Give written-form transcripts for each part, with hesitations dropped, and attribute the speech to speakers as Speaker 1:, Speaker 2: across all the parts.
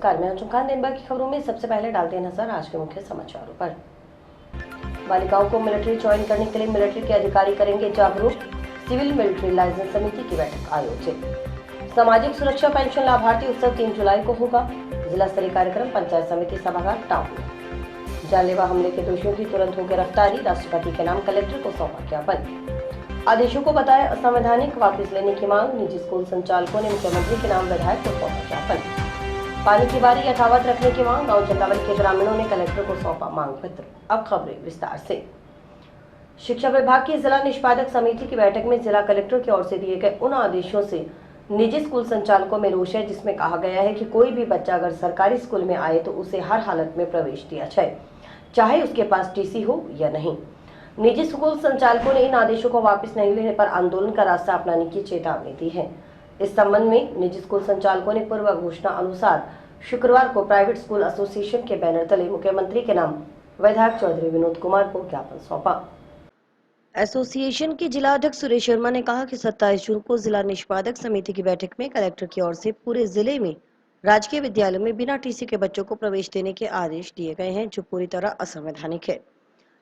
Speaker 1: नमस्कार, मैं अंजुम खान। दिन भर की खबरों में सबसे पहले डालते हैं नजर आज के मुख्य समाचारों पर। बालिकाओं को मिलिट्री ज्वाइन करने के लिए मिलिट्री के अधिकारी करेंगे जागरूक। सिविल मिलिट्री लाइसेंस समिति की बैठक आयोजित। सामाजिक सुरक्षा पेंशन लाभार्थी उत्सव 3 जुलाई को होगा। जिला स्तरीय कार्यक्रम पंचायत समिति सभागार टाउन। जानलेवा हमले के दोषियों की तुरंत हो गिरफ्तारी। राष्ट्रपति के नाम कलेक्टर को सौंपा ज्ञापन। आदेशों को बताया असंवैधानिक, वापस लेने की मांग। निजी स्कूल संचालकों ने मुख्यमंत्री के नाम विधायक को सौंपा ज्ञापन। पानी की बारी यथावत रखने की मांग। गांव चंदावली के ग्रामीणों ने कलेक्टर को सौंपा मांग पत्र। अब खबरें विस्तार से। शिक्षा विभाग की जिला निष्पादक समिति की बैठक में जिला कलेक्टर की ओर से दिए गए उन आदेशों से निजी स्कूल संचालकों में रोष है, जिसमें कहा गया है कि कोई भी बच्चा अगर सरकारी स्कूल में आए तो उसे हर हालत में प्रवेश दिया जाए, चाहे उसके पास टीसी हो या नहीं। निजी स्कूल संचालकों ने इन आदेशों को वापस नहीं लेने पर आंदोलन का रास्ता अपनाने की चेतावनी दी है। इस संबंध में निजी स्कूल संचालकों ने पूर्व घोषणा अनुसार शुक्रवार को प्राइवेट स्कूल एसोसिएशन के बैनर तले मुख्यमंत्री के नाम विधायक चौधरी विनोद कुमार को ज्ञापन सौंपा। एसोसिएशन के जिला अध्यक्ष सुरेश शर्मा ने कहा कि 27 जून को जिला निष्पादक समिति की बैठक में कलेक्टर की ओर से पूरे जिले में राजकीय विद्यालयों में बिना टीसी के बच्चों को प्रवेश देने के आदेश दिए गए हैं, जो पूरी तरह असंवैधानिक है।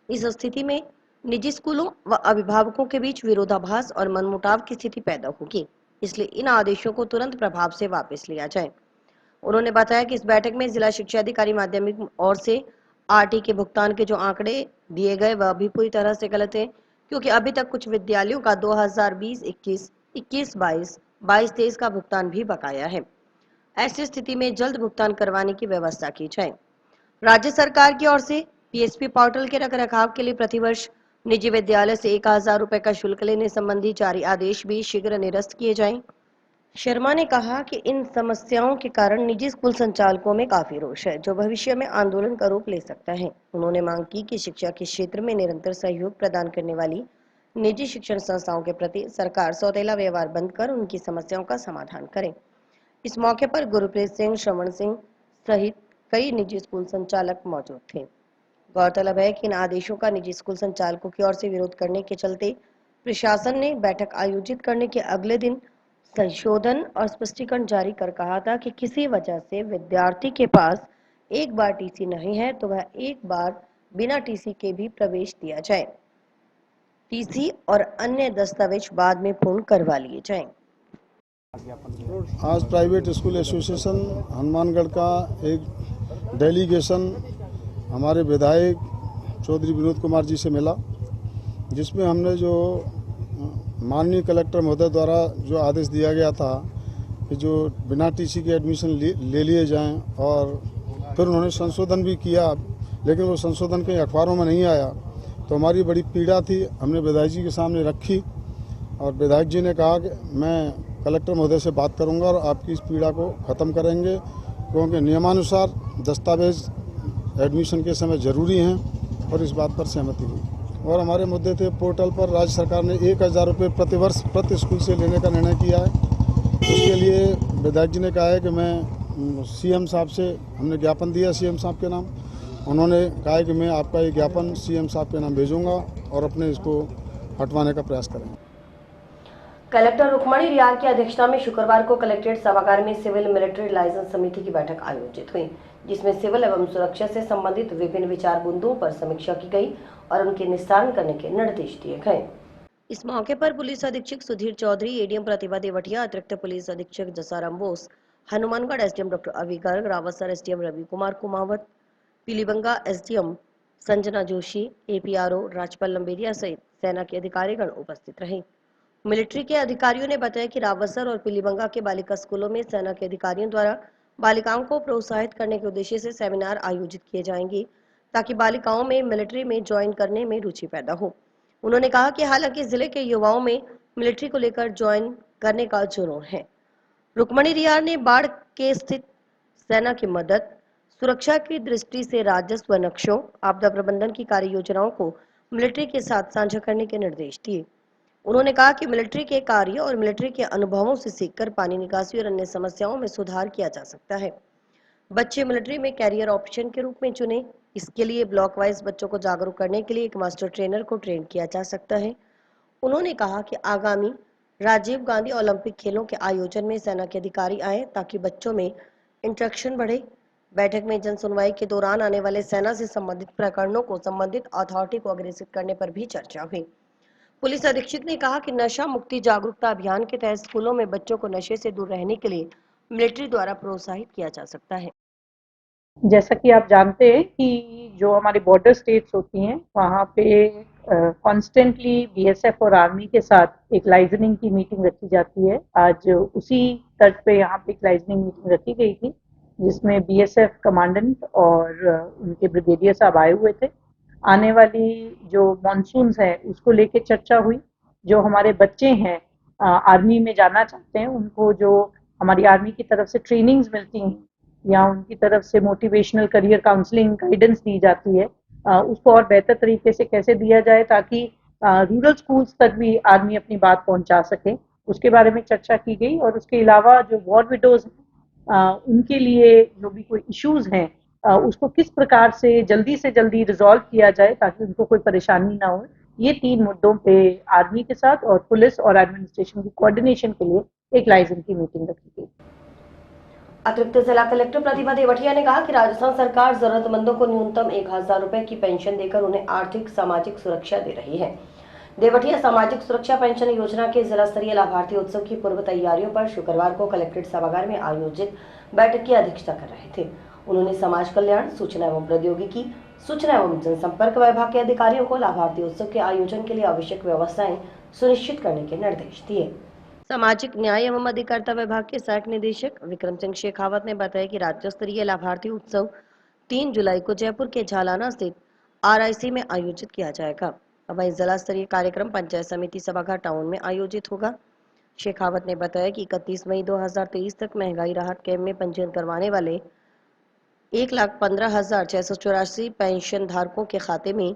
Speaker 1: इस स्थिति में निजी स्कूलों व अभिभावकों के बीच विरोधाभास और मनमुटाव की स्थिति पैदा होगी, इसलिए इन आदेशों को तुरंत प्रभाव से वापस लिया जाए। उन्होंने बताया कि इस बैठक में जिला शिक्षा अधिकारी माध्यमिक ओर से आरटी के भुगतान के जो आंकड़े दिए गए वह भी पूरी तरह से गलत है, क्योंकि अभी तक कुछ विद्यालयों का 2020-21, 21-22, 22-23 का भुगतान भी बकाया है। ऐसी स्थिति में जल्द भुगतान करवाने की व्यवस्था की जाए। राज्य सरकार की ओर से पीएसपी पोर्टल के रखरखाव के लिए प्रतिवर्ष निजी विद्यालय से 1000 रुपए का शुल्क लेने संबंधी जारी आदेश भी शीघ्र निरस्त किए जाएं। शर्मा ने कहा कि इन समस्याओं के कारण निजी स्कूल संचालकों में काफी रोष है, जो भविष्य में आंदोलन का रूप ले सकता है। उन्होंने मांग की कि शिक्षा के क्षेत्र में निरंतर सहयोग प्रदान करने वाली निजी शिक्षण संस्थाओं के प्रति सरकार सौतेला व्यवहार बंद कर उनकी समस्याओं का समाधान करे। इस मौके पर गुरप्रीत सिंह, श्रवण सिंह सहित कई निजी स्कूल संचालक मौजूद थे। गौरतलब है कि इन आदेशों का निजी स्कूल संचालकों की ओर से विरोध करने के चलते प्रशासन ने बैठक आयोजित करने के अगले दिन संशोधन और स्पष्टीकरण जारी कर कहा था कि किसी वजह से विद्यार्थी के पास एक बार टीसी नहीं है तो वह एक बार बिना टीसी के भी प्रवेश दिया जाए। टीसी और अन्य दस्तावेज बाद में पूर्ण करवा लिए जाएं।
Speaker 2: आज प्राइवेट स्कूल एसोसिएशन हनुमानगढ़ का एक डेलीगेशन हमारे विधायक चौधरी विनोद कुमार जी से मिला, जिसमें हमने जो माननीय कलेक्टर महोदय द्वारा जो आदेश दिया गया था कि जो बिना टीसी के एडमिशन ले लिए जाएं, और फिर उन्होंने संशोधन भी किया, लेकिन वो संशोधन कहीं अखबारों में नहीं आया। तो हमारी बड़ी पीड़ा थी, हमने विधायक जी के सामने रखी और विधायक जी ने कहा कि मैं कलेक्टर महोदय से बात करूंगा और आपकी इस पीड़ा को ख़त्म करेंगे, क्योंकि नियमानुसार दस्तावेज एडमिशन के समय ज़रूरी हैं, और इस बात पर सहमति हुई। और हमारे मुद्दे थे पोर्टल पर राज्य सरकार ने 1000 रुपये प्रतिवर्ष प्रति स्कूल से लेने का निर्णय किया है। उसके लिए विधायक जी ने कहा है कि मैं सीएम साहब से हमने ज्ञापन दिया सीएम साहब के नाम। उन्होंने कहा है कि मैं आपका ये ज्ञापन सीएम साहब के नाम भेजूंगा और अपने इसको हटवाने का प्रयास करेंगे।
Speaker 1: कलेक्टर रुक्मणी रियार की अध्यक्षता में शुक्रवार को कलेक्ट्रेट सभागार में सिविल मिलिट्री लाइसेंस समिति की बैठक आयोजित हुई, जिसमें सिविल एवं सुरक्षा से संबंधित विभिन्न विचार बिंदुओं पर समीक्षा की गई और उनके निस्तारण करने के निर्देश दिए गए। इस मौके पर पुलिस अधीक्षक सुधीर चौधरी, एडीएम प्रतिभा देवटिया, अतिरिक्त पुलिस अधीक्षक Jasaram Bose, Hanumangarh SDM doctor Avi Garg, Rawatsar SDM Ravi Kumar Kumawat, Pilibanga SDM Sanjana Joshi, APRO Rajpal Lamberia सहित सेना के अधिकारीगण उपस्थित रहे। मिलिट्री के अधिकारियों ने बताया कि रावतसर और पीलीबंगा के बालिका स्कूलों में सेना के अधिकारियों द्वारा बालिकाओं को प्रोत्साहित करने के उद्देश्य से सेमिनार आयोजित किए जाएंगे, ताकि बालिकाओं में मिलिट्री में ज्वाइन करने में रुचि पैदा हो। उन्होंने कहा कि हालांकि जिले के युवाओं में मिलिट्री को लेकर ज्वाइन करने का जुनून है। रुक्मणी रियार ने बाढ़ के स्थित सेना की मदद, सुरक्षा की दृष्टि से राजस्व नक्शों, आपदा प्रबंधन की कार्य योजनाओं को मिलिट्री के साथ साझा करने के निर्देश दिए। उन्होंने कहा कि मिलिट्री के कार्य और मिलिट्री के अनुभवों से सीखकर पानी निकासी और अन्य समस्याओं में सुधार किया जा सकता है। बच्चे मिलिट्री में कैरियर ऑप्शन के रूप में चुने। इसके लिए ब्लॉक वाइज बच्चों को जागरूक करने के लिए एक मास्टर ट्रेनर को ट्रेन किया जा सकता है। उन्होंने कहा कि आगामी राजीव गांधी ओलंपिक खेलों के आयोजन में सेना के अधिकारी आए, ताकि बच्चों में इंटरेक्शन बढ़े। बैठक में जन सुनवाई के दौरान आने वाले सेना से संबंधित प्रकरणों को संबंधित अथॉरिटी को अग्रेसित करने पर भी चर्चा हुई। पुलिस अधीक्षक ने कहा कि नशा मुक्ति जागरूकता अभियान के तहत स्कूलों में बच्चों को नशे से दूर रहने के लिए मिलिट्री द्वारा प्रोत्साहित किया जा सकता है।
Speaker 3: जैसा कि आप जानते हैं कि जो हमारी बॉर्डर स्टेट्स होती हैं वहाँ पे कॉन्स्टेंटली बीएसएफ और आर्मी के साथ एक लाइजनिंग की मीटिंग रखी जाती है। आज उसी तर्ज पे यहाँ पे एक लाइजनिंग मीटिंग रखी गई थी जिसमें बीएसएफ कमांडेंट और उनके ब्रिगेडियर साहब आए हुए थे। आने वाली जो मॉनसून है उसको लेके चर्चा हुई। जो हमारे बच्चे हैं आर्मी में जाना चाहते हैं उनको जो हमारी आर्मी की तरफ से ट्रेनिंग्स मिलती हैं या उनकी तरफ से मोटिवेशनल करियर काउंसलिंग गाइडेंस दी जाती है उसको और बेहतर तरीके से कैसे दिया जाए ताकि रूरल स्कूल्स तक भी आर्मी अपनी बात पहुंचा सके, उसके बारे में चर्चा की गई। और उसके अलावा जो वॉर विडोज हैं उनके लिए जो भी कोई इश्यूज हैं उसको किस प्रकार से जल्दी रिजॉल्व किया जाए ताकि उनको कोई परेशानी ना हो। ये 3 मुद्दों पे आर्मी के साथ और पुलिस और एडमिनिस्ट्रेशन की कोऑर्डिनेशन के लिए एक लाइजन की मीटिंग रखी गई।
Speaker 1: अतिरिक्त जिला कलेक्टर प्रतिभा देवटिया ने कहा कि राजस्थान सरकार जरूरतमंदों को न्यूनतम 1000 रुपए की पेंशन देकर उन्हें आर्थिक सामाजिक सुरक्षा दे रही है। देवटिया सामाजिक सुरक्षा पेंशन योजना के जिला स्तरीय लाभार्थी उत्सव की पूर्व तैयारियों पर शुक्रवार को कलेक्ट्रेट सभागार में आयोजित बैठक की अध्यक्षता कर रहे थे। उन्होंने समाज कल्याण, सूचना एवं प्रौद्योगिकी, सूचना एवं जनसंपर्क विभाग के अधिकारियों को लाभार्थी उत्सव के आयोजन के लिए आवश्यक व्यवस्थाएं सुनिश्चित करने के निर्देश दिए। सामाजिक न्याय एवं अधिकारिता विभाग के सहायक निदेशक विक्रम सिंह शेखावत ने बताया कि राज्य स्तरीय लाभार्थी उत्सव 3 जुलाई को जयपुर के झालाना स्थित RIC में आयोजित किया जाएगा। वहीं जिला स्तरीय कार्यक्रम पंचायत समिति सभागार टाउन में आयोजित होगा। शेखावत ने बताया कि 31 मई 2023 तक महंगाई राहत कैंप में पंजीयन करवाने वाले 1,15,684 पेंशन धारकों के खाते में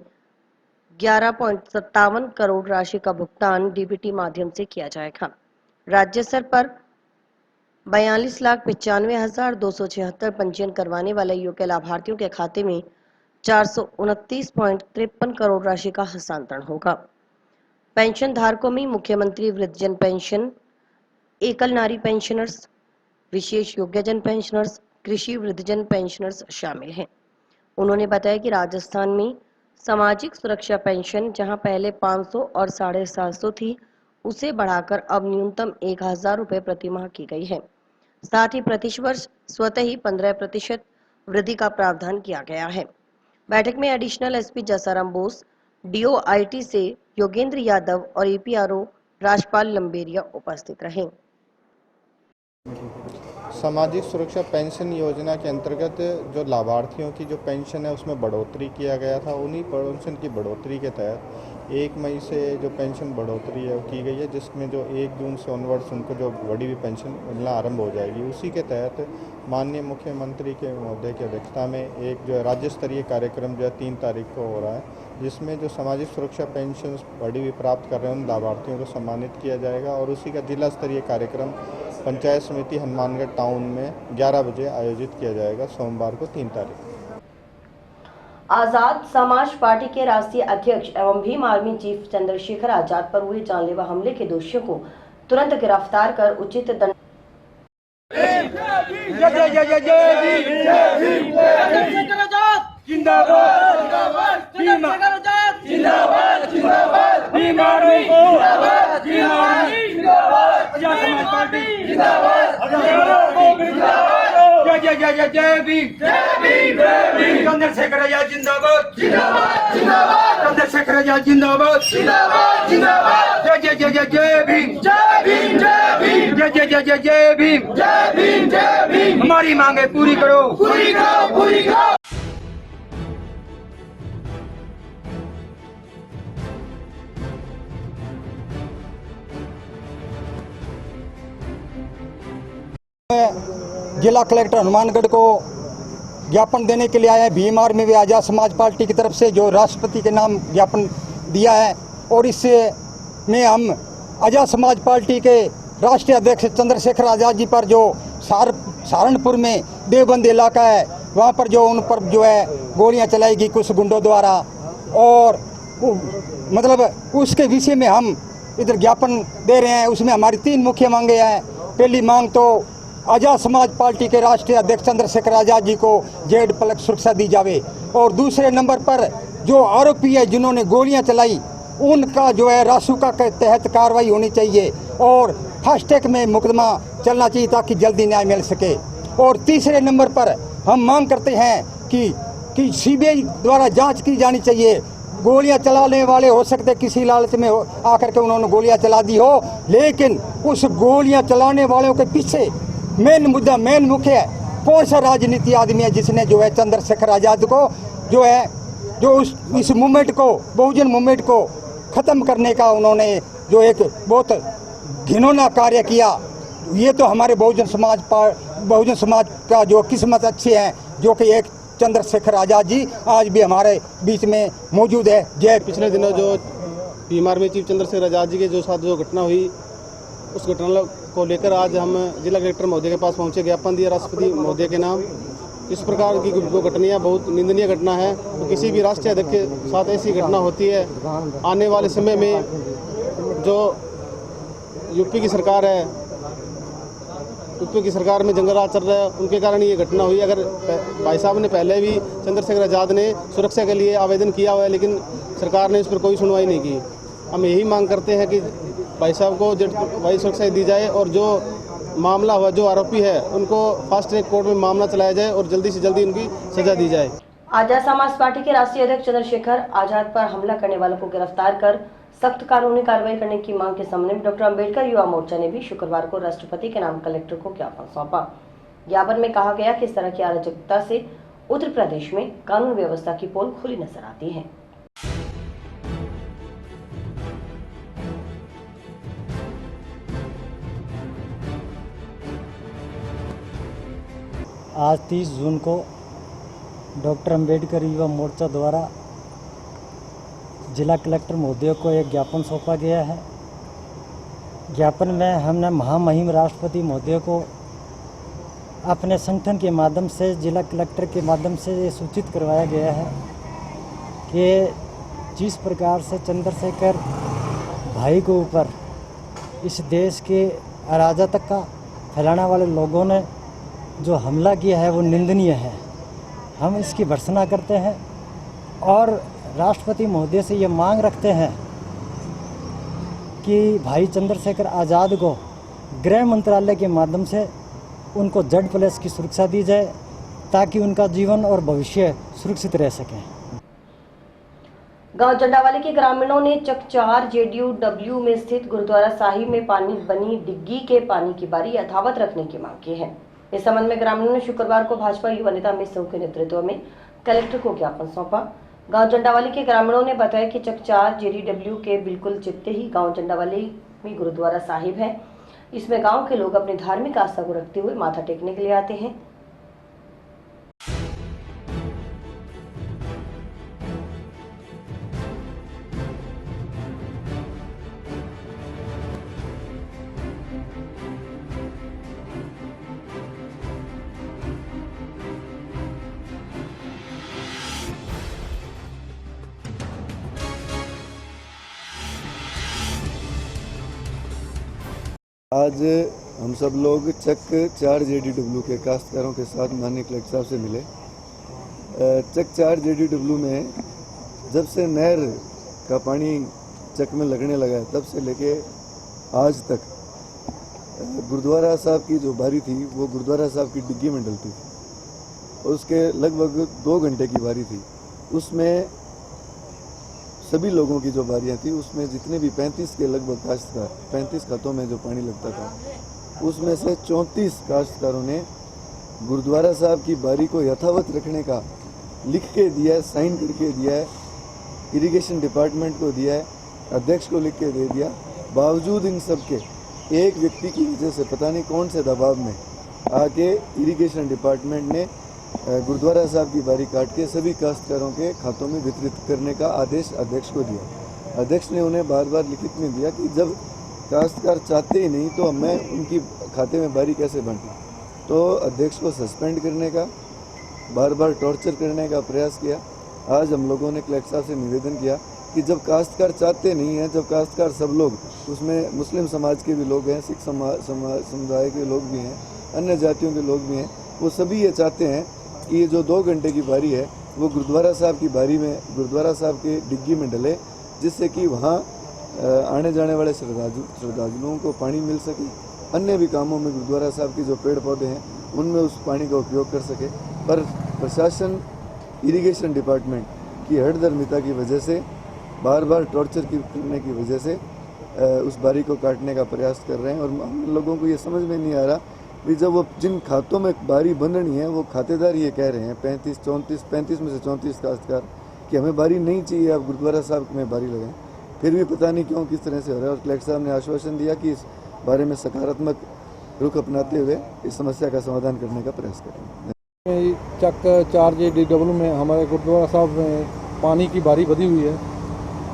Speaker 1: 11.57 करोड़ राशि का भुगतान DBT माध्यम से किया जाएगा। राज्य स्तर पर 42,95,276 पंजीयन करवाने वाले योग्य लाभार्थियों के खाते में 429.53 करोड़ राशि का हस्तांतरण होगा। पेंशन धारकों में मुख्यमंत्री वृद्धजन पेंशन, एकल नारी पेंशनर्स, विशेष योग्यजन पेंशनर्स, कृषि वृद्धजन पेंशनर्स शामिल हैं। उन्होंने बताया कि राजस्थान में सामाजिक सुरक्षा पेंशन जहां पहले 500 और 750 थी, उसे बढ़ाकर अब न्यूनतम 1000 रुपए प्रति माह की गई है। साथ ही प्रतिवर्ष स्वतः ही 15% वृद्धि का प्रावधान किया गया है। बैठक में additional SP Jasaram Bose, DOIT से योगेंद्र यादव और APRO राजपाल लंबेरिया उपस्थित रहे।
Speaker 4: सामाजिक सुरक्षा पेंशन योजना के अंतर्गत जो लाभार्थियों की जो पेंशन है उसमें बढ़ोतरी किया गया था। उन्हीं पेंशन की बढ़ोतरी के तहत 1 मई से जो पेंशन बढ़ोतरी है वो की गई है, जिसमें जो 1 जून से ऑनवर्ड्स उनको जो बढ़ी हुई पेंशन मिलना आरंभ हो जाएगी। उसी के तहत माननीय मुख्यमंत्री के महोदय की अध्यक्षता में एक जो राज्य स्तरीय कार्यक्रम जो है 3 तारीख को हो रहा है, जिसमें जो सामाजिक सुरक्षा पेंशन बढ़ी हुई प्राप्त कर रहे हैं उन लाभार्थियों को सम्मानित किया जाएगा। और उसी का जिला स्तरीय कार्यक्रम पंचायत समिति हनुमानगढ़ टाउन में 11 बजे आयोजित किया जाएगा, सोमवार को 3 तारीख।
Speaker 1: आजाद समाज पार्टी के राष्ट्रीय अध्यक्ष एवं भीम आर्मी चीफ चंद्रशेखर आजाद पर हुए जानलेवा हमले के दोषियों को तुरंत गिरफ्तार कर उचित दंड
Speaker 5: जय भीम चंद्रशेखर आजाद जिंदाबाद चंद्रशेखर आजाद जिंदाबाद जय जय जय जय जय भीम जय जय जय जय जय भीम हमारी मांगे पूरी करो
Speaker 6: जिला कलेक्टर हनुमानगढ़ को ज्ञापन देने के लिए आए हैं। भीम आर्मी व आजाद समाज पार्टी की तरफ से जो राष्ट्रपति के नाम ज्ञापन दिया है, और इससे में हम आजाद समाज पार्टी के राष्ट्रीय अध्यक्ष चंद्रशेखर आजाद जी पर जो सहारनपुर में देवबंद इलाका है वहाँ पर जो उन पर जो है गोलियाँ चलाई गई कुछ गुंडों द्वारा, और मतलब उसके विषय में हम इधर ज्ञापन दे रहे हैं। उसमें हमारी 3 मुख्य मांगे हैं। पहली मांग तो आज़ाद समाज पार्टी के राष्ट्रीय अध्यक्ष चंद्रशेखर आज़ाद जी को Z+ सुरक्षा दी जावे। और दूसरे नंबर पर जो आरोपी है जिन्होंने गोलियां चलाई, उनका जो है रासुका के तहत कार्रवाई होनी चाहिए और फास्ट ट्रैक में मुकदमा चलना चाहिए ताकि जल्दी न्याय मिल सके। और तीसरे नंबर पर हम मांग करते हैं कि CBI द्वारा जांच की जानी चाहिए। गोलियां चलाने वाले हो सकते किसी लालच में आकर के उन्होंने गोलियां चला दी हो, लेकिन उस गोलियां चलाने वालों के पीछे मेन मुख्य है कौन सा राजनीति आदमी है जिसने जो है चंद्रशेखर आज़ाद को जो इस मूवमेंट को, बहुजन मूवमेंट को ख़त्म करने का उन्होंने जो एक बहुत घिनौना कार्य किया। ये तो हमारे बहुजन समाज का जो किस्मत अच्छी है जो कि एक चंद्रशेखर आज़ाद जी आज भी हमारे बीच में मौजूद है। जय।
Speaker 7: पिछले दिनों जो भीम आर्मी चीफ चंद्रशेखर आज़ाद जी के साथ जो घटना हुई, उस घटना को लेकर आज हम जिला कलेक्टर महोदय के पास पहुंचे, ज्ञापन दिया राष्ट्रपति महोदय के नाम। इस प्रकार की जो घटनाएं बहुत निंदनीय घटना है। तो किसी भी राष्ट्रीय अध्यक्ष के साथ ऐसी घटना होती है, आने वाले समय में जो यूपी की सरकार है, यूपी की सरकार में जंगल राज चल रहा है, उनके कारण ये घटना हुई। अगर भाई साहब ने पहले भी चंद्रशेखर आज़ाद ने सुरक्षा के लिए आवेदन किया हुआ है, लेकिन सरकार ने इस पर कोई सुनवाई नहीं की। हम यही मांग करते हैं कि भाई साहब को Z+ सुरक्षा दी जाए और जो मामला हुआ, जो आरोपी है, उनको फास्ट ट्रैक कोर्ट में मामला चलाया जाए और जल्दी से जल्दी उनकी सजा दी जाए।
Speaker 1: आजाद समाज पार्टी के राष्ट्रीय अध्यक्ष चंद्रशेखर आजाद पर हमला करने वालों को गिरफ्तार कर सख्त कानूनी कार्रवाई करने की मांग के संबंध में डॉक्टर अंबेडकर युवा मोर्चा ने भी शुक्रवार को राष्ट्रपति के नाम कलेक्टर को ज्ञापन सौंपा। ज्ञापन में कहा गया कि इस तरह की अराजकता से उत्तर प्रदेश में कानून व्यवस्था की पोल खुली नजर आती है।
Speaker 8: आज 30 जून को डॉक्टर अंबेडकर युवा मोर्चा द्वारा जिला कलेक्टर महोदय को एक ज्ञापन सौंपा गया है। ज्ञापन में हमने महामहिम राष्ट्रपति महोदय को अपने संगठन के माध्यम से, जिला कलेक्टर के माध्यम से ये सूचित करवाया गया है कि जिस प्रकार से चंद्रशेखर भाई के ऊपर इस देश के अराजकता फैलाने वाले लोगों ने जो हमला किया है वो निंदनीय है। हम इसकी भर्त्सना करते हैं और राष्ट्रपति महोदय से ये मांग रखते हैं कि भाई चंद्रशेखर आज़ाद को गृह मंत्रालय के माध्यम से उनको Z+ की सुरक्षा दी जाए ताकि उनका जीवन और भविष्य सुरक्षित रह सके।
Speaker 1: गांव जंडावाली के ग्रामीणों ने चकचार JDU में स्थित गुरुद्वारा साहिब में पानी बनी डिग्गी के पानी की बारी यथावत रखने की मांग की है। इस संबंध में ग्रामीणों ने शुक्रवार को भाजपा युवा नेता अमित सिंह के नेतृत्व में कलेक्टर को ज्ञापन सौंपा। गांव जंडावाली के ग्रामीणों ने बताया कि चकचार JDU के बिल्कुल चिपते ही गांव जंडावाली में गुरुद्वारा साहिब है। इसमें गांव के लोग अपनी धार्मिक आस्था को रखते हुए माथा टेकने के लिए आते हैं।
Speaker 9: आज हम सब लोग चक-4 JDU के काश्तकारों के साथ माननीय कलेक्टर साहब से मिले। चक-4 JDU में जब से नहर का पानी चक में लगने लगा है तब से लेके आज तक गुरुद्वारा साहब की जो बारी थी वो गुरुद्वारा साहब की डिग्गी में डलती थी और उसके लगभग 2 घंटे की बारी थी। उसमें सभी लोगों की जो बारियां थी उसमें जितने भी 35 के लगभग काश्तकार 35 खातों में जो पानी लगता था उसमें से 34 काश्तकारों ने गुरुद्वारा साहब की बारी को यथावत रखने का लिख के दिया है, साइन करके दिया है, इरिगेशन डिपार्टमेंट को दिया है, अध्यक्ष को लिख के दे दिया। बावजूद इन सब के एक व्यक्ति की वजह से पता नहीं कौन से दबाव में आके इरिगेशन डिपार्टमेंट ने गुरुद्वारा साहब की बारी काट के सभी काश्तकारों के खातों में वितरित करने का आदेश अध्यक्ष को दिया। अध्यक्ष ने उन्हें बार बार लिखित में दिया कि जब काश्तकार चाहते ही नहीं तो मैं उनकी खाते में बारी कैसे बांटूं। तो अध्यक्ष को सस्पेंड करने का, बार बार टॉर्चर करने का प्रयास किया। आज हम लोगों ने कलेक्टर साहब से निवेदन किया कि जब काश्तकार चाहते नहीं हैं, जब काश्तकार सब लोग, उसमें मुस्लिम समाज के भी लोग हैं, सिख समुदाय के लोग भी हैं, अन्य जातियों के लोग भी हैं, वो सभी ये चाहते हैं कि ये जो 2 घंटे की बारी है वो गुरुद्वारा साहब की बारी में, गुरुद्वारा साहब के डिग्गी में डले, जिससे कि वहाँ आने जाने वाले श्रद्धालुओं को पानी मिल सके, अन्य भी कामों में गुरुद्वारा साहब के जो पेड़ पौधे हैं उनमें उस पानी का उपयोग कर सके। पर प्रशासन, इरिगेशन डिपार्टमेंट की हठधर्मिता की वजह से, बार बार टॉर्चर करने की वजह से उस बारी को काटने का प्रयास कर रहे हैं। और हम लोगों को ये समझ में नहीं आ रहा भी जब वो जिन खातों में बारी बंधनी है, वो खातेदार ये कह रहे हैं 35 में से 34 काश्तकार कि हमें बारी नहीं चाहिए, आप गुरुद्वारा साहब में बारी लगाएं। फिर भी पता नहीं क्यों किस तरह से हो रहा है। और कलेक्टर साहब ने आश्वासन दिया कि इस बारे में सकारात्मक रुख अपनाते हुए इस समस्या का समाधान करने का प्रयास करेंगे।
Speaker 10: चक 4JDW में हमारे गुरुद्वारा साहब में पानी की बारी बधी हुई है,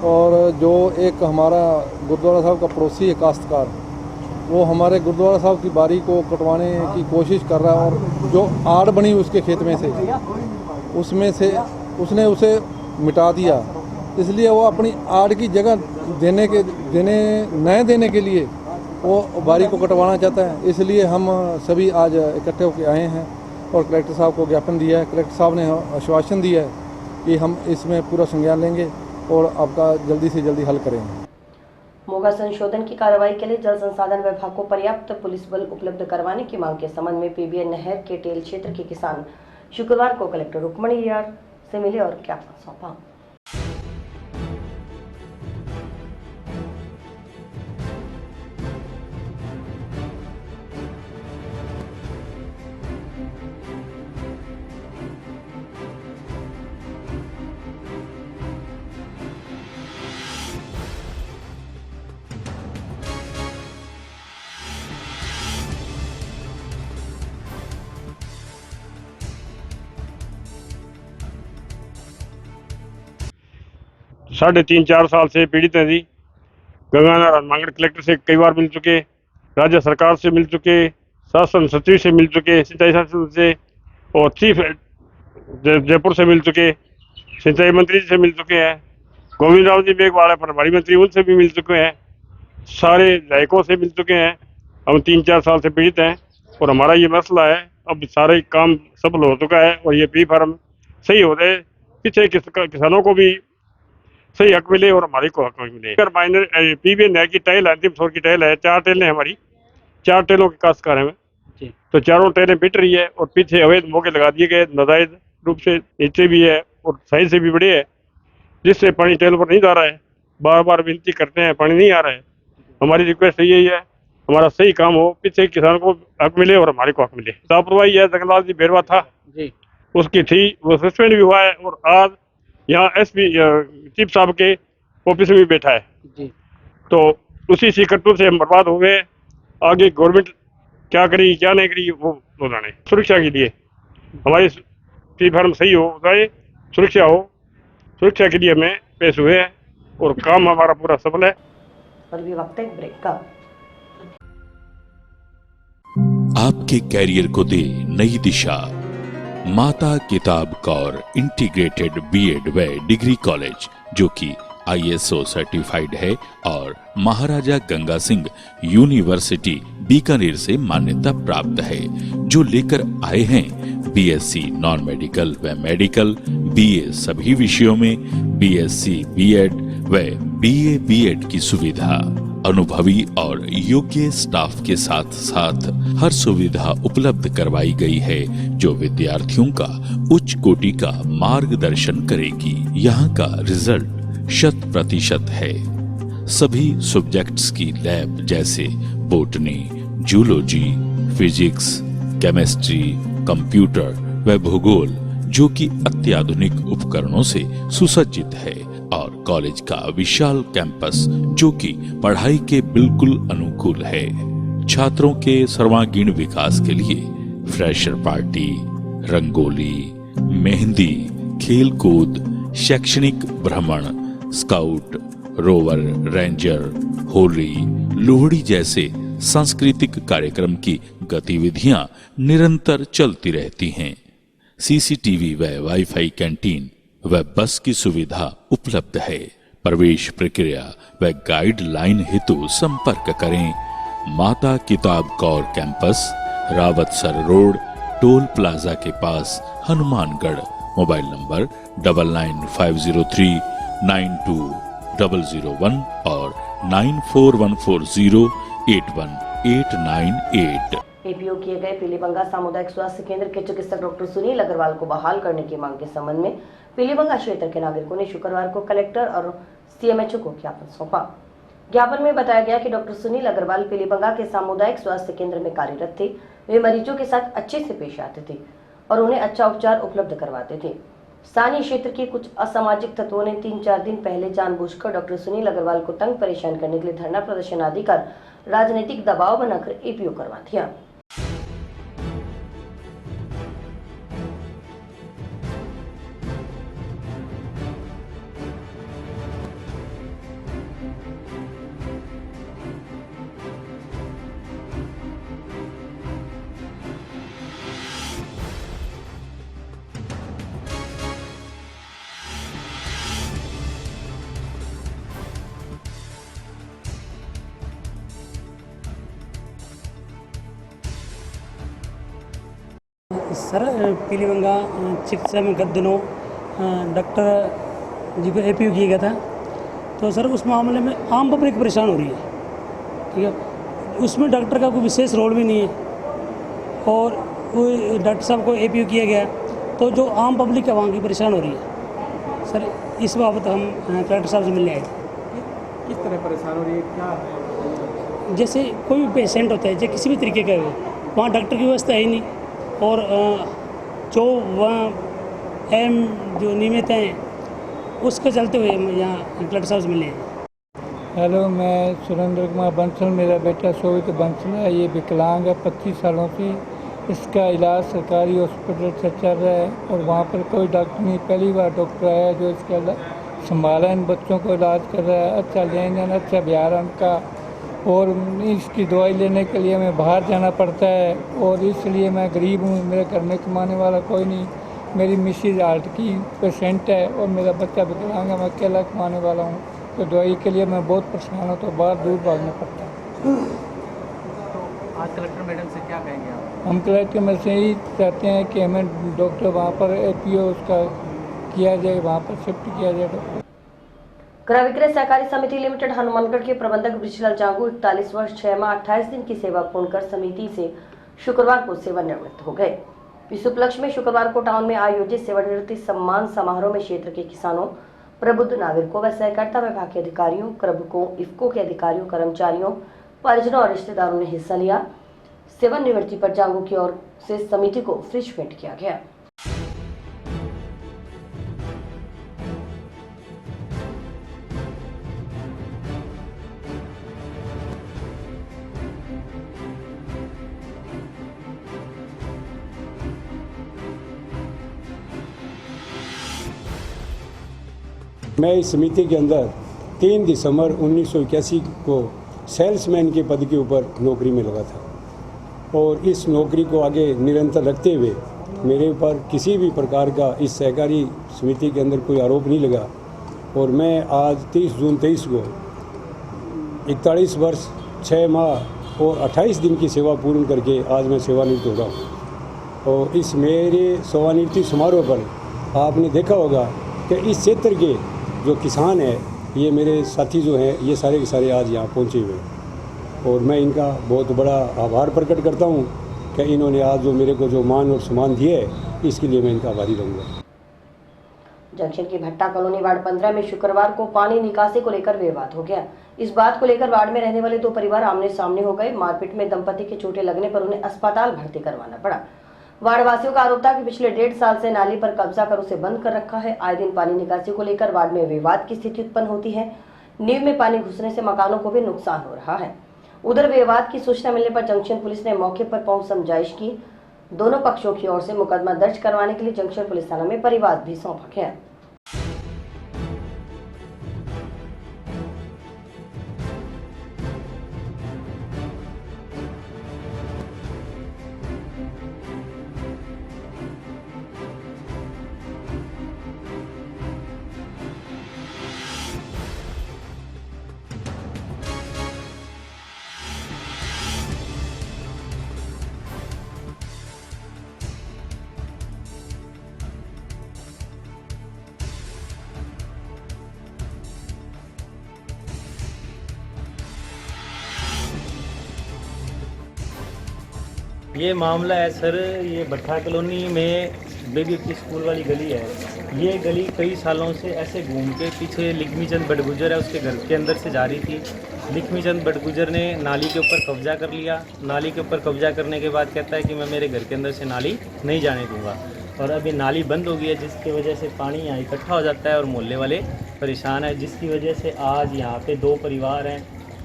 Speaker 10: और जो एक हमारा गुरुद्वारा साहब का पड़ोसी है काश्तकार, वो हमारे गुरुद्वारा साहब की बारी को कटवाने की कोशिश कर रहा है, और जो आड़ बनी उसके खेत में से, उसमें से उसने उसे मिटा दिया। इसलिए वो अपनी आड़ की जगह नए देने के लिए वो बारी को कटवाना चाहता है। इसलिए हम सभी आज इकट्ठे होकर आए हैं और कलेक्टर साहब को ज्ञापन दिया है। कलेक्टर साहब ने आश्वासन दिया है कि हम इसमें पूरा संज्ञान लेंगे और आपका जल्दी से जल्दी हल करेंगे।
Speaker 1: मोगा संशोधन की कार्रवाई के लिए जल संसाधन विभाग को पर्याप्त पुलिस बल उपलब्ध करवाने की मांग के संबंध में पीबीएन नहर के टेल क्षेत्र के किसान शुक्रवार को कलेक्टर रुक्मणी यार से मिले और ज्ञापन सौंपा।
Speaker 11: साढ़े 3-4 साल से पीड़ित हैं जी। गंगानगर हनुमानगढ़ कलेक्टर से कई बार मिल चुके, राज्य सरकार से मिल चुके, शासन सचिव से मिल चुके, सिंचाई शासन से, और चीफ जयपुर से मिल चुके, सिंचाई मंत्री से मिल चुके हैं, गोविंद राव जी मेघवाल प्रभारी मंत्री उनसे भी मिल चुके हैं, सारे विधायकों से मिल चुके हैं। हम 3-4 साल से पीड़ित हैं और हमारा ये मसला है, अब सारे काम सफल हो चुका है और ये पी फार्म सही हो जाए, पीछे किसानों को भी सही हक मिले और हमारे को हक मिले। माइनर पीबीएन नहर की टहल है, अंतिम छोर की टहल है, 4 टेलें हमारी, 4 टेलों के काश्तकार हैं, तो चारों टेलें बिट रही है और पीछे अवैध मौके लगा दिए गए, नाजायज रूप से नीचे भी है और साइज से भी बड़े है, जिससे पानी टेल पर नहीं जा रहा है। बार बार विनती करते हैं, पानी नहीं आ रहा है। हमारी रिक्वेस्ट यही है, हमारा सही काम हो, पीछे किसान को हक मिले और हमारे को हक मिले। लापरवाही है, जगलाल जी बेरवा था जी, उसकी थी, वो सस्पेंड भी हुआ है और आज यहाँ एसपी चीफ साहब के ऑफिस में भी बैठा है जी। तो उसी करतूत से हम बर्बाद हो गए। आगे गवर्नमेंट क्या करेगी क्या नहीं करेगी वो जाने। सुरक्षा के लिए हमारी पी फार्म सही हो जाए, सुरक्षा हो, सुरक्षा के लिए हमें पेश हुए हैं और काम हमारा पूरा सफल है।
Speaker 1: और भी वक्त है ब्रेक का।
Speaker 12: आपके कैरियर को दे नई दिशा। माता किताब कौर इंटीग्रेटेड बीएड व डिग्री कॉलेज, जो कि ISO सर्टिफाइड है और महाराजा गंगा सिंह यूनिवर्सिटी बीकानेर से मान्यता प्राप्त है, जो लेकर आए हैं BSc नॉन मेडिकल व मेडिकल, BA सभी विषयों में, BSc बीएड व BA बीएड की सुविधा। अनुभवी और योग्य स्टाफ के साथ साथ हर सुविधा उपलब्ध करवाई गई है, जो विद्यार्थियों का उच्च कोटि का मार्गदर्शन करेगी। यहाँ का रिजल्ट 100% है। सभी सब्जेक्ट्स की लैब जैसे botany, zoology, physics, chemistry, computer व भूगोल, जो कि अत्याधुनिक उपकरणों से सुसज्जित है, और कॉलेज का विशाल कैंपस, जो कि पढ़ाई के बिल्कुल अनुकूल है। छात्रों के सर्वांगीण विकास के लिए फ्रेशर पार्टी, रंगोली, मेहंदी, खेल कूद, शैक्षणिक भ्रमण, scout, rover, ranger, Holi, Lohri जैसे सांस्कृतिक कार्यक्रम की गतिविधियां निरंतर चलती रहती हैं। CCTV व वाईफाई कैंटीन व बस की सुविधा उपलब्ध है। प्रवेश प्रक्रिया व गाइडलाइन हेतु संपर्क करें माता किताब Kaur campus, Rawatsar road, toll plaza के पास, हनुमानगढ़। मोबाइल नंबर 9950392001 और 9414081898।
Speaker 1: एपीओ किए गए पीलीबंगा सामुदायिक स्वास्थ्य केंद्र के चिकित्सक डॉक्टर सुनील अग्रवाल को बहाल करने की मांग के संबंध में पीलीबंगा क्षेत्र के नागरिकों ने शुक्रवार को कलेक्टर और सीएमएचओ को ज्ञापन सौंपा। ज्ञापन में बताया गया कि डॉक्टर सुनील अग्रवाल पीलीबंगा के सामुदायिक स्वास्थ्य केंद्र में कार्यरत थे। वे मरीजों के साथ अच्छे से पेश आते थे और उन्हें अच्छा उपचार उपलब्ध करवाते थे। स्थानीय क्षेत्र के कुछ असामाजिक तत्वों ने 3-4 दिन पहले जानबूझकर डॉक्टर सुनील अग्रवाल को तंग परेशान करने के लिए धरना प्रदर्शन आदि कर राजनीतिक दबाव बनाकर एपीओ करवा दिया।
Speaker 13: सर, पीलीबंगा चिकित्सा में गत दिनों डॉक्टर जी को एपीओ किया गया था, तो सर उस मामले में आम पब्लिक परेशान हो रही है। ठीक है, उसमें डॉक्टर का कोई विशेष रोल भी नहीं है और डॉक्टर साहब को एपीओ किया गया तो जो आम पब्लिक है वहाँ की परेशान हो रही है। सर इस बाबत हम कलेक्टर साहब से मिलने आए।
Speaker 7: किस तरह परेशान हो रही है, क्या है?
Speaker 13: जैसे कोई भी पेशेंट होता है, चाहे किसी भी तरीके का हो, वहाँ डॉक्टर की व्यवस्था है ही नहीं और जो वहाँ जो नियमित हैं उसके चलते हुए यहाँ कलेक्टर साहब से मिले हैं।
Speaker 14: हेलो, मैं सुरेंद्र कुमार बंसल, मेरा बेटा शोभित बंसल है। ये विकलांग है 25 सालों से। इसका इलाज सरकारी हॉस्पिटल से चल रहा है और वहाँ पर कोई डॉक्टर नहीं। पहली बार डॉक्टर आया जो इसका संभाला, इन बच्चों को इलाज कर रहा है। अच्छा लेन देन, अच्छा व्यवहार उनका, और इसकी दवाई लेने के लिए हमें बाहर जाना पड़ता है और इसलिए मैं गरीब हूँ। मेरे घर में कमाने वाला कोई नहीं। मेरी मिसेज हार्ट की पेशेंट है और मेरा बच्चा विकलांग है। मैं अकेला कमाने वाला हूँ, तो दवाई के लिए मैं बहुत परेशान हूँ, तो बाहर दूर भागना पड़ता है।
Speaker 7: तो आज कलेक्टर मैडम से क्या कहेंगे आप?
Speaker 14: हम कलेक्टर में से ही चाहते हैं कि हमें डॉक्टर वहाँ पर एपीओ उसका किया जाए, वहाँ पर शिफ्ट किया जाए डॉक्टर।
Speaker 1: क्रय विक्रय सहकारी समिति लिमिटेड हनुमानगढ़ के प्रबंधक ब्रिजलाल जांगू 41 वर्ष 6 माह 28 दिन की सेवा पूर्ण कर समिति से शुक्रवार को सेवानिवृत्त हो गए। इस उपलक्ष्य में शुक्रवार को टाउन में आयोजित सेवानिवृत्ति सम्मान समारोह में क्षेत्र के किसानों, प्रबुद्ध नागरिकों व सहकारिता विभाग के अधिकारियों, क्रबकों, इफ्को के अधिकारियों, कर्मचारियों, परिजनों और रिश्तेदारों ने हिस्सा लिया। सेवानिवृत्ति पर जांगू की ओर से समिति को फ्रिज भेंट किया गया।
Speaker 15: मैं इस समिति के अंदर 3 दिसंबर 1981 को सेल्समैन के पद के ऊपर नौकरी में लगा था और इस नौकरी को आगे निरंतर रखते हुए मेरे ऊपर किसी भी प्रकार का इस सहकारी समिति के अंदर कोई आरोप नहीं लगा और मैं आज 30 जून 23 को 41 वर्ष 6 माह और 28 दिन की सेवा पूर्ण करके आज मैं सेवानिवृत्त हो रहा हूँ। और इस मेरे सेवानिवृत्ति समारोह पर आपने देखा होगा कि इस क्षेत्र के जो किसान हैं, ये मेरे साथी जो हैं, ये सारे के सारे आज यहाँ पहुँचे हुए हैं और मैं इनका बहुत बड़ा आभार प्रकट करता हूँ कि इन्होंने आज जो मेरे को जो मान और सम्मान दिए है, इसके लिए मैं इनका आभारी रहूँगा।
Speaker 1: जंक्शन की भट्टा कॉलोनी वार्ड 15 में शुक्रवार को पानी निकासी को लेकर विवाद हो गया। इस बात को लेकर वार्ड में रहने वाले 2 परिवार आमने सामने हो गए। मारपीट में दंपति के चोटें लगने पर उन्हें अस्पताल भर्ती करवाना पड़ा। वार्ड वासियों का आरोप था कि पिछले 1.5 साल से नाली पर कब्जा कर उसे बंद कर रखा है। आए दिन पानी निकासी को लेकर वार्ड में विवाद की स्थिति उत्पन्न होती है। नींव में पानी घुसने से मकानों को भी नुकसान हो रहा है। उधर विवाद की सूचना मिलने पर जंक्शन पुलिस ने मौके पर पहुंच समझाइश की। दोनों पक्षों की ओर से मुकदमा दर्ज करवाने के लिए जंक्शन पुलिस थाना में परिवाद भी सौंपा गया।
Speaker 16: ये मामला है सर, ये भट्टा कॉलोनी में बेबी की स्कूल वाली गली है। ये गली कई सालों से ऐसे घूम के पीछे लिखमी चंद बड़गुजर है उसके घर के अंदर से जा रही थी। लिखमी चंद बड़गुजर ने नाली के ऊपर कब्जा कर लिया। नाली के ऊपर कब्जा करने के बाद कहता है कि मैं मेरे घर के अंदर से नाली नहीं जाने दूंगा, और अभी नाली बंद हो गई है जिसकी वजह से पानी यहाँ इकट्ठा हो जाता है और मोहल्ले वाले परेशान है, जिसकी वजह से आज यहाँ पे 2 परिवार हैं।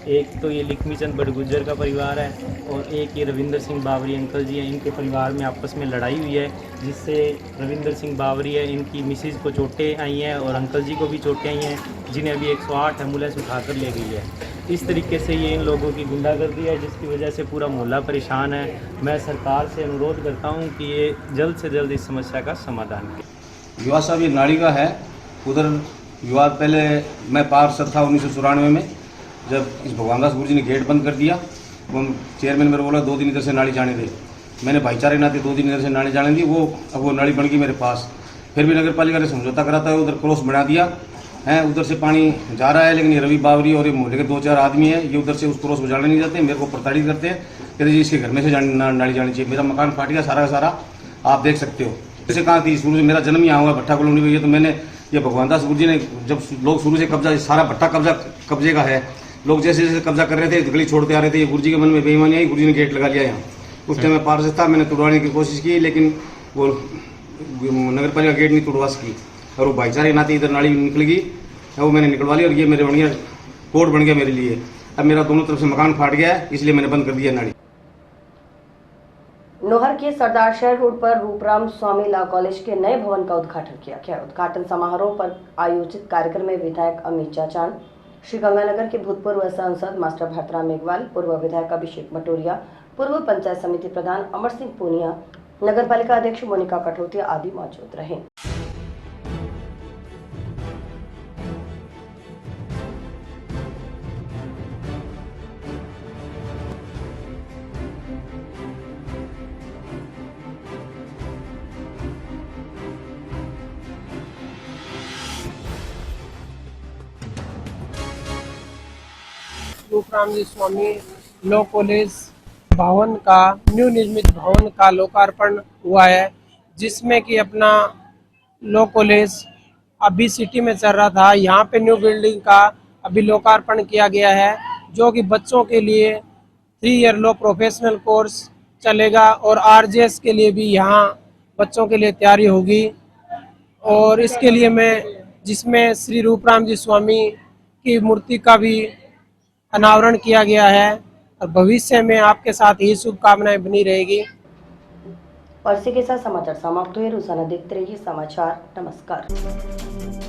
Speaker 16: एक तो ये लिखमी चंद बड़गुजर का परिवार है और एक ये रविंदर सिंह बावरी अंकल जी हैं। इनके परिवार में आपस में लड़ाई हुई है जिससे रविंदर सिंह बावरी है, इनकी मिसिज़ को चोटें आई हैं और अंकल जी को भी चोटें आई हैं, जिन्हें अभी 108 एम्बुलेंस उठाकर ले गई है। इस तरीके से ये इन लोगों की गुंडागर्दी है जिसकी वजह से पूरा मोहल्ला परेशान है। मैं सरकार से अनुरोध करता हूँ कि ये जल्द से जल्द इस समस्या का समाधान करें।
Speaker 17: विवाद साहब ये नाली का है, उधर विवाद पहले मैं पार्षद था 1994 में, जब इस भगवान दास गुरु जी ने गेट बंद कर दिया, वो चेयरमैन मेरे बोला 2 दिन इधर से नाली जाने दे। मैंने भाईचारे नाते 2 दिन इधर से नाली जाने दी, अब वो नाली बन गई मेरे पास। फिर भी नगर पालिका ने समझौता कराता है, उधर क्रॉस बना दिया है, उधर से पानी जा रहा है, लेकिन ये रवि बावरी और ये मोहल्ले के 2-4 आदमी हैं, ये उधर से उस क्रॉस को जाने नहीं जाते, मेरे को प्रताड़ित करते हैं, कहते जी इसके घर में से नाली जानी चाहिए। मेरा मकान फाट गया सारा का सारा, आप देख सकते हो। जैसे कहाँ थी, शुरू से मेरा जन्म यहाँ हुआ भट्टा कॉलोनी में, ये तो मैंने ये भगवान दास गुरु जी ने जब लोग शुरू से कब्जा सारा भट्टा कब्जे का है, लोग जैसे जैसे कब्जा कर रहे थे गली छोड़ते आ रहे थे, ये गुरु जी के मन में बेईमानी आई, गुरु जी ने गेट लगा लिया यहाँ। उस टाइम मैं पार्षद था, मैंने तोड़वाने की कोशिश की, लेकिन वो नगर पालिका गेट नहीं तोड़वा सकी, और वो भाईचारे नाते इधर नाली निकल गई, वो मैंने निकलवा ली और ये मेरे बन गया, कोड बन गया मेरे लिए। अब मेरा दोनों तरफ से मकान फाट गया है, इसलिए मैंने बंद कर दिया नाली।
Speaker 1: नोहर के सरदार शहर रोड पर रूपराम स्वामी लॉ कॉलेज के नए भवन का उद्घाटन किया गया। उद्घाटन समारोह पर आयोजित कार्यक्रम में विधायक अमित चाचान, श्री गंगानगर के भूतपूर्व सांसद मास्टर भरतराम मेघवाल, पूर्व विधायक अभिषेक मटोरिया, पूर्व पंचायत समिति प्रधान अमर सिंह पूनिया, नगर पालिका अध्यक्ष मोनिका कठोतिया आदि मौजूद रहे।
Speaker 18: रूपराम जी स्वामी लॉ कॉलेज भवन का न्यू निर्मित भवन का लोकार्पण हुआ है, जिसमें कि अपना लॉ कॉलेज अभी सिटी में चल रहा था, यहाँ पे न्यू बिल्डिंग का अभी लोकार्पण किया गया है, जो कि बच्चों के लिए 3 ईयर लॉ प्रोफेशनल कोर्स चलेगा और आरजेएस के लिए भी यहाँ बच्चों के लिए तैयारी होगी। और इसके लिए जिसमें श्री रूपराम जी स्वामी की मूर्ति का भी अनावरण किया गया है, और भविष्य में आपके साथ ही शुभकामनाएं बनी रहेगी।
Speaker 1: और इसी के साथ समाचार समाप्त हुए। रोजाना देखते रहिए समाचार। नमस्कार।